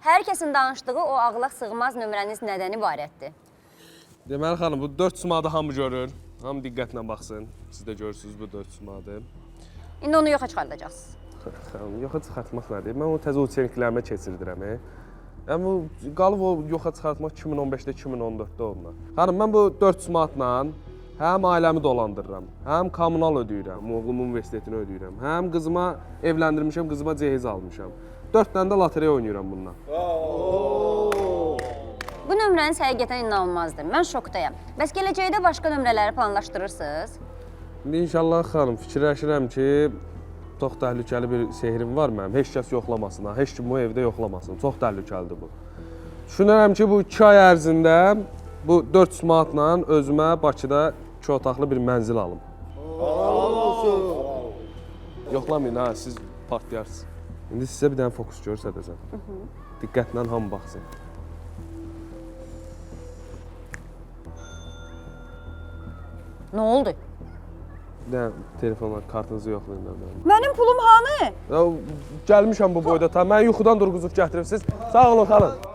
Hər kəsin danışdığı o ağla sığmaz nömrəniz nədən ibarətdir? Deməli xanım, bu 4 sumadı hamı görür. Hamı diqqətlə baxsın. Siz də görürsünüz bu 4 sumadı. İndi onu yoxa çıxardacaqsınız. Xanım, yoxa çıxartmaq nədir? Mən o təzə uçeniklərimə keçirdirəm. Yəni bu qalıb o yoxa çıxartmaq 2015-də, 2014-də onunla. Xanım, mən bu 4 sumatla həm ailəmi dolandırıram, həm kommunal ödəyirəm, oğlumun universitetini ödəyirəm, həm qızıma evləndirmişəm, qızıma cehiz almışam. 4 dənə də lotereya oynayıram bununla. Bu nömrəniz həqiqətən inanılmazdır. Mən şokdayam. Bəs gələcəkdə başqa nömrələri planlaşdırırsınız? İndi inşallah xanım, fikirləşirəm ki, çox təhlükəli bir sehrim var mənim. Heç kəs yoxlamasın, heç kim bu evdə yoxlamasın. Çox təhlükəlidir bu. Düşünürəm ki, bu 2 ay ərzində bu 4 manatla özümə Bakıda 2 otaqlı bir mənzil alım. Yoxlamayın ha, siz partlayarsınız. İndi sizə bir dənə fokus göstərəcəm. Diqqətlə hamı baxsın. Nə oldu? Bir dənə telefonla kartınızı yoxlayın. Mənim pulum hanı? Gəlmişəm bu boyda. Mən yuxudan durğuzub gətirib siz. Sağ olun xanım.